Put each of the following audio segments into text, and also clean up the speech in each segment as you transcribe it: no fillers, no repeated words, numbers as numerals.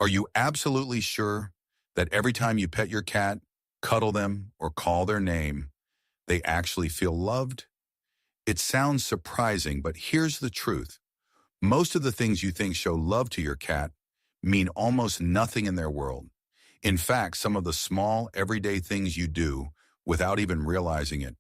Are you absolutely sure that every time you pet your cat, cuddle them, or call their name, they actually feel loved? It sounds surprising, but here's the truth. Most of the things you think show love to your cat mean almost nothing in their world. In fact, some of the small, everyday things you do without even realizing it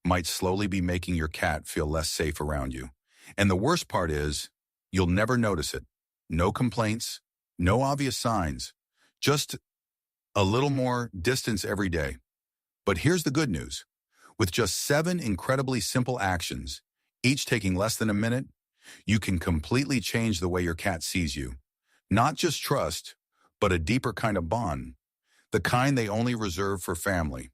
might slowly be making your cat feel less safe around you. And the worst part is, you'll never notice it. No complaints, no obvious signs, just a little more distance every day. But here's the good news. With just 7 incredibly simple actions, each taking less than a minute, you can completely change the way your cat sees you. Not just trust, but a deeper kind of bond, the kind they only reserve for family.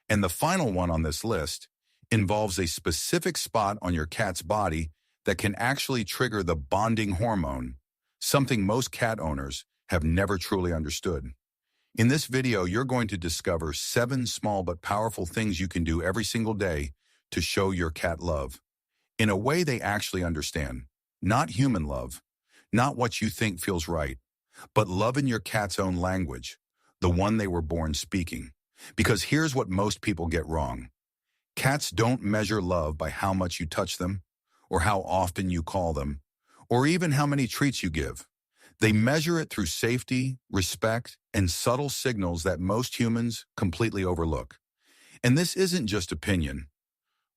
And the final one on this list involves a specific spot on your cat's body that can actually trigger the bonding hormone, something most cat owners have never truly understood. In this video, you're going to discover 7 small but powerful things you can do every single day to show your cat love, in a way they actually understand. Not human love, not what you think feels right, but love in your cat's own language, the one they were born speaking. Because here's what most people get wrong. Cats don't measure love by how much you touch them, or how often you call them, or even how many treats you give. They measure it through safety, respect, and subtle signals that most humans completely overlook. And this isn't just opinion.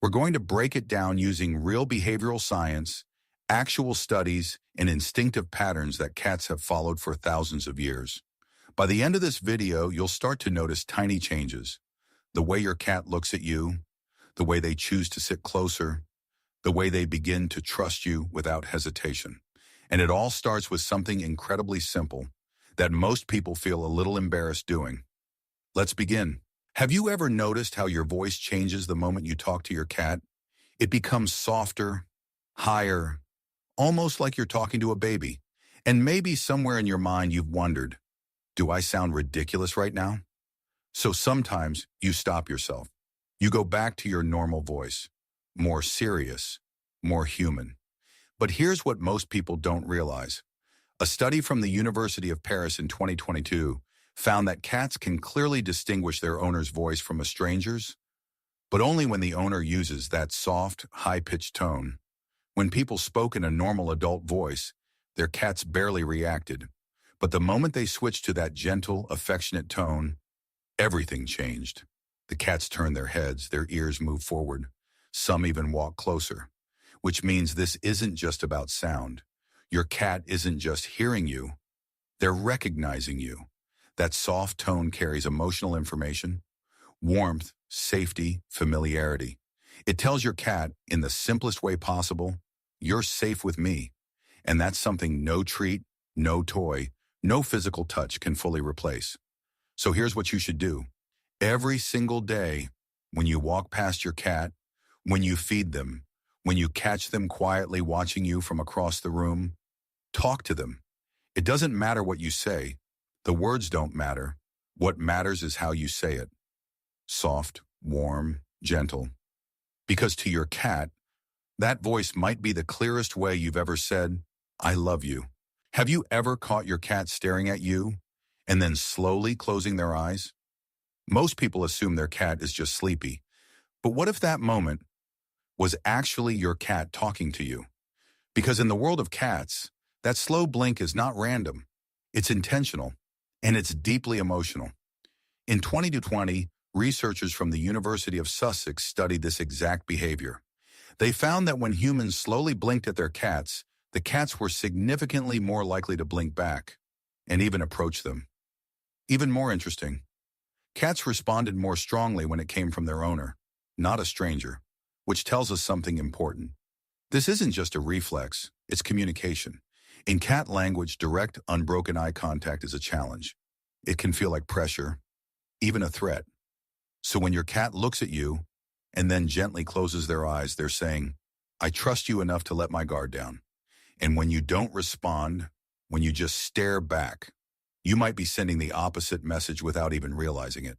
We're going to break it down using real behavioral science, actual studies, and instinctive patterns that cats have followed for thousands of years. By the end of this video, you'll start to notice tiny changes. The way your cat looks at you, the way they choose to sit closer, the way they begin to trust you without hesitation. And it all starts with something incredibly simple that most people feel a little embarrassed doing. Let's begin. Have you ever noticed how your voice changes the moment you talk to your cat? It becomes softer, higher, almost like you're talking to a baby. And maybe somewhere in your mind you've wondered, do I sound ridiculous right now? So sometimes you stop yourself. You go back to your normal voice, more serious, more human. But here's what most people don't realize. A study from the University of Paris in 2022 found that cats can clearly distinguish their owner's voice from a stranger's, but only when the owner uses that soft, high-pitched tone. When people spoke in a normal adult voice, their cats barely reacted. But the moment they switched to that gentle, affectionate tone, everything changed. The cats turned their heads, their ears moved forward. Some even walked closer, which means this isn't just about sound. Your cat isn't just hearing you, they're recognizing you. That soft tone carries emotional information, warmth, safety, familiarity. It tells your cat, in the simplest way possible, you're safe with me. And that's something no treat, no toy, no physical touch can fully replace. So here's what you should do. Every single day, when you walk past your cat, when you feed them, when you catch them quietly watching you from across the room, talk to them. It doesn't matter what you say. The words don't matter. What matters is how you say it. Soft, warm, gentle. Because to your cat, that voice might be the clearest way you've ever said, I love you. Have you ever caught your cat staring at you and then slowly closing their eyes? Most people assume their cat is just sleepy. But what if that moment was actually your cat talking to you? Because in the world of cats, that slow blink is not random. It's intentional, and it's deeply emotional. In 2020, researchers from the University of Sussex studied this exact behavior. They found that when humans slowly blinked at their cats, the cats were significantly more likely to blink back and even approach them. Even more interesting, cats responded more strongly when it came from their owner, not a stranger, which tells us something important. This isn't just a reflex, it's communication. In cat language, direct, unbroken eye contact is a challenge. It can feel like pressure, even a threat. So when your cat looks at you and then gently closes their eyes, they're saying, I trust you enough to let my guard down. And when you don't respond, when you just stare back, you might be sending the opposite message without even realizing it.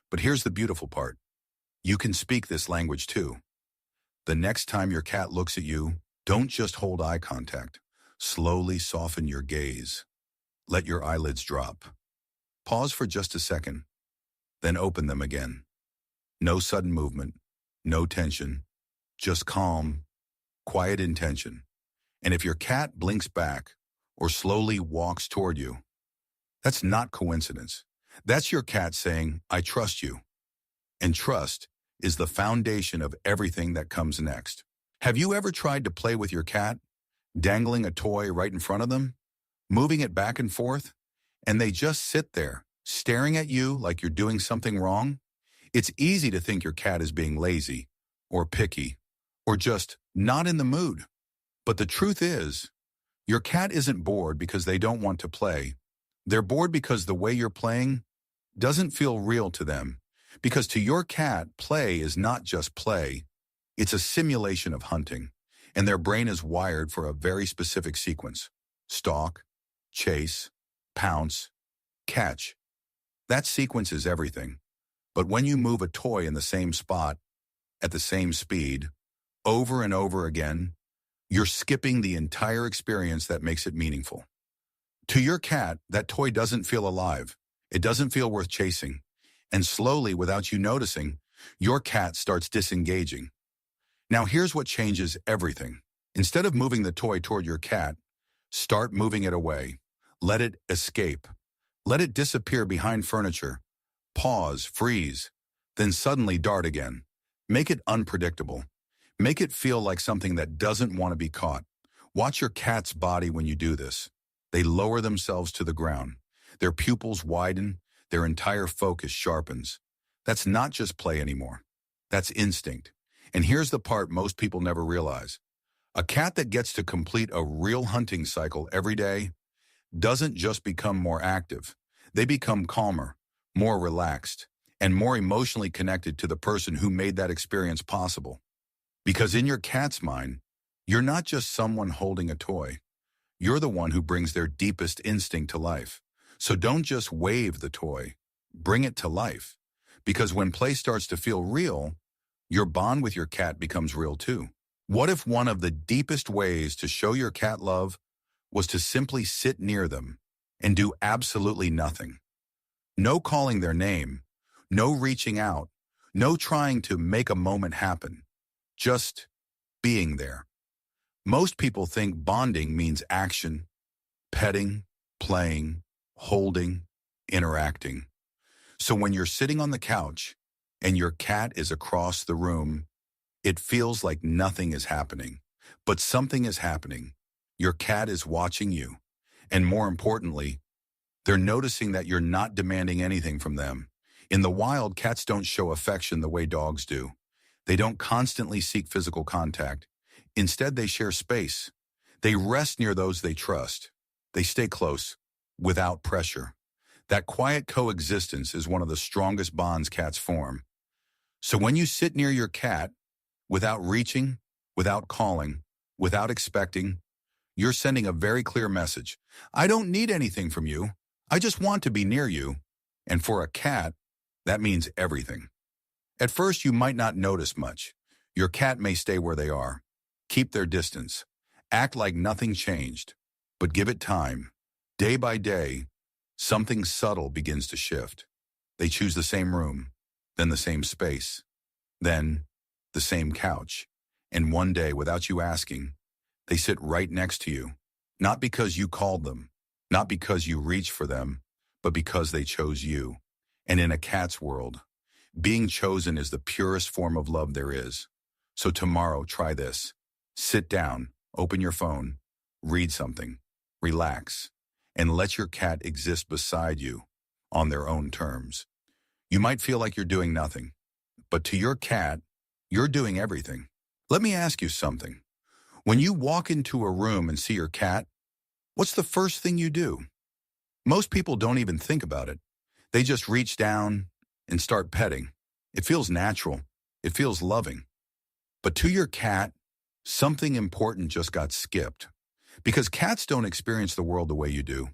But here's the beautiful part. You can speak this language too. The next time your cat looks at you, don't just hold eye contact. Slowly soften your gaze. Let your eyelids drop. Pause for just a second, then open them again. No sudden movement, no tension, just calm, quiet intention. And if your cat blinks back or slowly walks toward you, that's not coincidence. That's your cat saying, I trust you. And trust is the foundation of everything that comes next. Have you ever tried to play with your cat, dangling a toy right in front of them, moving it back and forth, and they just sit there, staring at you like you're doing something wrong? It's easy to think your cat is being lazy, or picky, or just not in the mood. But the truth is, your cat isn't bored because they don't want to play. They're bored because the way you're playing doesn't feel real to them. Because to your cat, play is not just play. It's a simulation of hunting, and their brain is wired for a very specific sequence. Stalk, chase, pounce, catch. That sequence is everything. But when you move a toy in the same spot, at the same speed, over and over again, you're skipping the entire experience that makes it meaningful. To your cat, that toy doesn't feel alive. It doesn't feel worth chasing. And slowly, without you noticing, your cat starts disengaging. Now here's what changes everything. Instead of moving the toy toward your cat, start moving it away. Let it escape. Let it disappear behind furniture. Pause, freeze, then suddenly dart again. Make it unpredictable. Make it feel like something that doesn't want to be caught. Watch your cat's body when you do this. They lower themselves to the ground. Their pupils widen. Their entire focus sharpens. That's not just play anymore. That's instinct. And here's the part most people never realize. A cat that gets to complete a real hunting cycle every day doesn't just become more active. They become calmer, more relaxed, and more emotionally connected to the person who made that experience possible. Because in your cat's mind, you're not just someone holding a toy. You're the one who brings their deepest instinct to life. So don't just wave the toy. Bring it to life. Because when play starts to feel real, your bond with your cat becomes real too. What if one of the deepest ways to show your cat love was to simply sit near them and do absolutely nothing? No calling their name, no reaching out, no trying to make a moment happen. Just being there. Most people think bonding means action, petting, playing, holding, interacting. So when you're sitting on the couch and your cat is across the room, it feels like nothing is happening. But something is happening. Your cat is watching you. And more importantly, they're noticing that you're not demanding anything from them. In the wild, cats don't show affection the way dogs do. They don't constantly seek physical contact. Instead, they share space. They rest near those they trust. They stay close, without pressure. That quiet coexistence is one of the strongest bonds cats form. So when you sit near your cat, without reaching, without calling, without expecting, you're sending a very clear message. I don't need anything from you. I just want to be near you. And for a cat, that means everything. At first, you might not notice much. Your cat may stay where they are. Keep their distance. Act like nothing changed. But give it time. Day by day, something subtle begins to shift. They choose the same room, then the same space, then the same couch. And one day, without you asking, they sit right next to you. Not because you called them, not because you reached for them, but because they chose you. And in a cat's world, being chosen is the purest form of love there is. So tomorrow, try this. Sit down, open your phone, read something, relax, and let your cat exist beside you on their own terms. You might feel like you're doing nothing, but to your cat, you're doing everything. Let me ask you something. When you walk into a room and see your cat, what's the first thing you do? Most people don't even think about it. They just reach down and start petting. It feels natural. It feels loving. But to your cat, something important just got skipped. Because cats don't experience the world the way you do.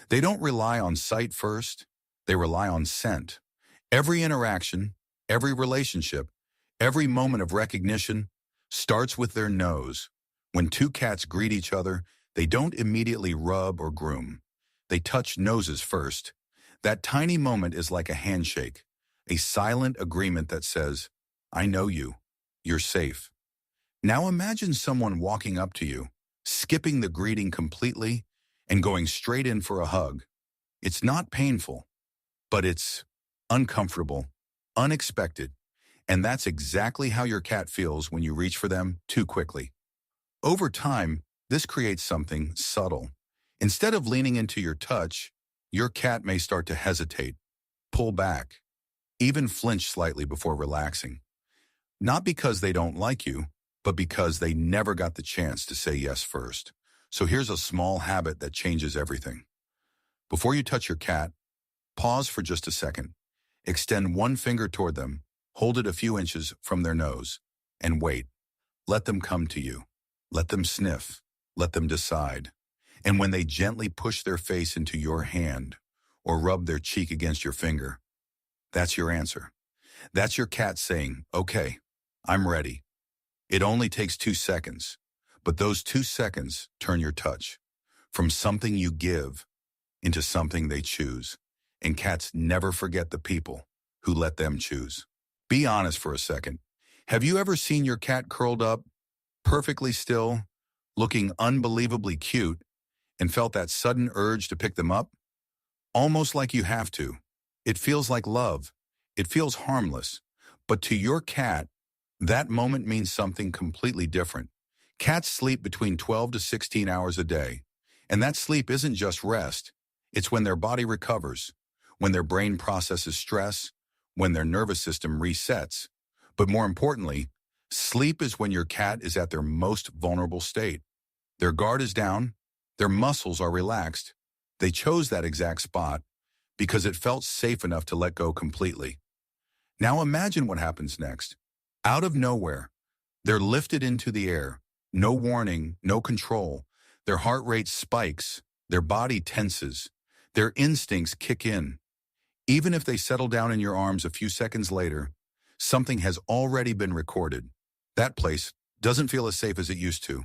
They don't rely on sight first. They rely on scent. Every interaction, every relationship, every moment of recognition starts with their nose. When two cats greet each other, they don't immediately rub or groom. They touch noses first. That tiny moment is like a handshake, a silent agreement that says, I know you. You're safe. Now imagine someone walking up to you, skipping the greeting completely, and going straight in for a hug. It's not painful, but it's uncomfortable, unexpected, and that's exactly how your cat feels when you reach for them too quickly. Over time, this creates something subtle. Instead of leaning into your touch, your cat may start to hesitate, pull back, even flinch slightly before relaxing. Not because they don't like you, but because they never got the chance to say yes first. So here's a small habit that changes everything. Before you touch your cat, pause for just a second. Extend one finger toward them, hold it a few inches from their nose, and wait. Let them come to you. Let them sniff. Let them decide. And when they gently push their face into your hand or rub their cheek against your finger, that's your answer. That's your cat saying, okay, I'm ready. It only takes 2 seconds, but those 2 seconds turn your touch from something you give into something they choose. And cats never forget the people who let them choose. Be honest for a second. Have you ever seen your cat curled up, perfectly still, looking unbelievably cute, and felt that sudden urge to pick them up? Almost like you have to. It feels like love. It feels harmless. But to your cat, that moment means something completely different. Cats sleep between 12 to 16 hours a day. And that sleep isn't just rest. It's when their body recovers, when their brain processes stress, when their nervous system resets. But more importantly, sleep is when your cat is at their most vulnerable state. Their guard is down, their muscles are relaxed. They chose that exact spot because it felt safe enough to let go completely. Now imagine what happens next. Out of nowhere, they're lifted into the air. No warning, no control. Their heart rate spikes, their body tenses, their instincts kick in. Even if they settle down in your arms a few seconds later, something has already been recorded. That place doesn't feel as safe as it used to.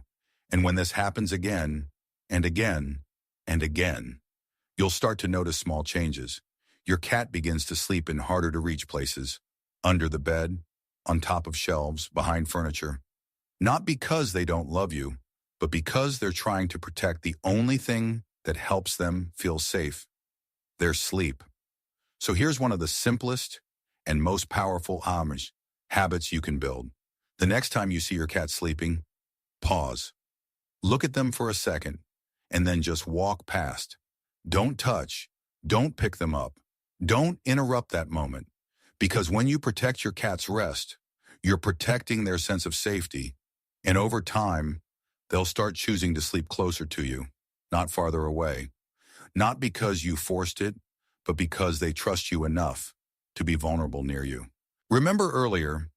And when this happens again, and again, and again, you'll start to notice small changes. Your cat begins to sleep in harder to reach places, under the bed, on top of shelves, behind furniture. Not because they don't love you, but because they're trying to protect the only thing that helps them feel safe, their sleep. So here's one of the simplest and most powerful habits you can build. The next time you see your cat sleeping, pause. Look at them for a second, and then just walk past. Don't touch. Don't pick them up. Don't interrupt that moment. Because when you protect your cat's rest, you're protecting their sense of safety. And over time, they'll start choosing to sleep closer to you, not farther away. Not because you forced it, but because they trust you enough to be vulnerable near you. Remember earlier,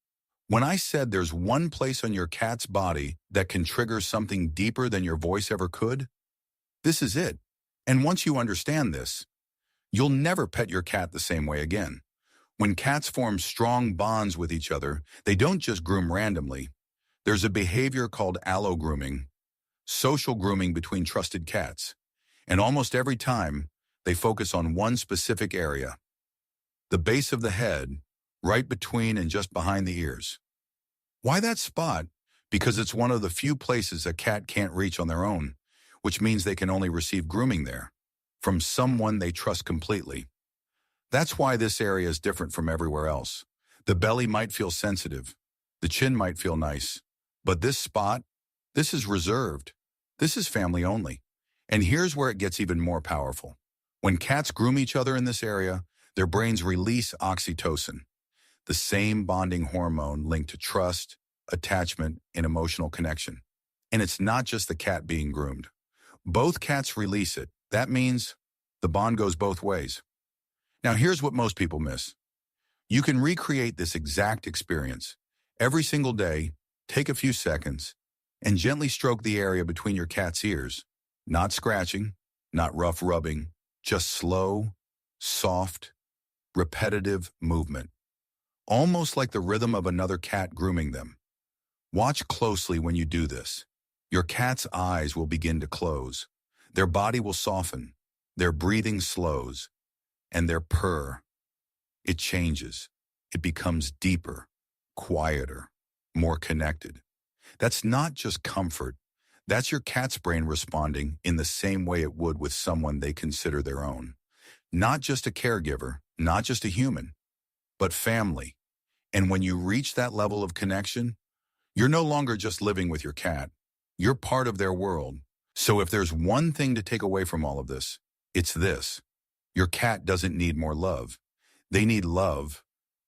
when I said there's one place on your cat's body that can trigger something deeper than your voice ever could? This is it. And once you understand this, you'll never pet your cat the same way again. When cats form strong bonds with each other, they don't just groom randomly. There's a behavior called allo-grooming, social grooming between trusted cats. And almost every time, they focus on one specific area, the base of the head, right between and just behind the ears. Why that spot? Because it's one of the few places a cat can't reach on their own, which means they can only receive grooming there, from someone they trust completely. That's why this area is different from everywhere else. The belly might feel sensitive, the chin might feel nice, but this spot, this is reserved. This is family only. And here's where it gets even more powerful. When cats groom each other in this area, their brains release oxytocin, the same bonding hormone linked to trust, attachment, and emotional connection. And it's not just the cat being groomed. Both cats release it. That means the bond goes both ways. Now here's what most people miss. You can recreate this exact experience. Every single day, take a few seconds and gently stroke the area between your cat's ears. Not scratching, not rough rubbing, just slow, soft, repetitive movement. Almost like the rhythm of another cat grooming them. Watch closely when you do this. Your cat's eyes will begin to close. Their body will soften. Their breathing slows, and their purr, it changes. It becomes deeper, quieter, more connected. That's not just comfort. That's your cat's brain responding in the same way it would with someone they consider their own. Not just a caregiver, not just a human, but family. And when you reach that level of connection, you're no longer just living with your cat. You're part of their world. So if there's one thing to take away from all of this, it's this. Your cat doesn't need more love. They need love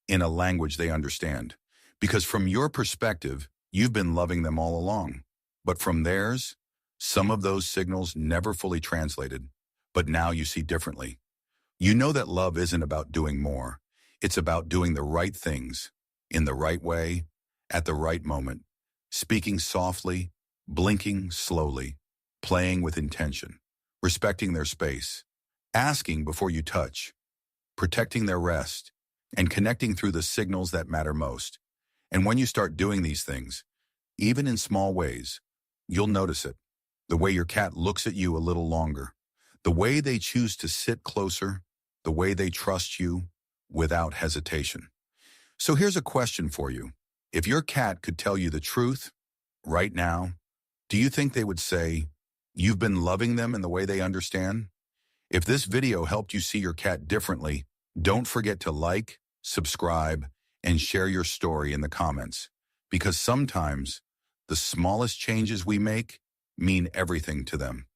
in a language they understand. Because from your perspective, you've been loving them all along. But from theirs, some of those signals never fully translated. But now you see differently. You know that love isn't about doing more. It's about doing the right things, in the right way, at the right moment, speaking softly, blinking slowly, playing with intention, respecting their space, asking before you touch, protecting their rest, and connecting through the signals that matter most. And when you start doing these things, even in small ways, you'll notice it. The way your cat looks at you a little longer, the way they choose to sit closer, the way they trust you without hesitation. So here's a question for you. If your cat could tell you the truth right now, do you think they would say, you've been loving them in the way they understand? If this video helped you see your cat differently, don't forget to like, subscribe, and share your story in the comments. Because sometimes the smallest changes we make mean everything to them.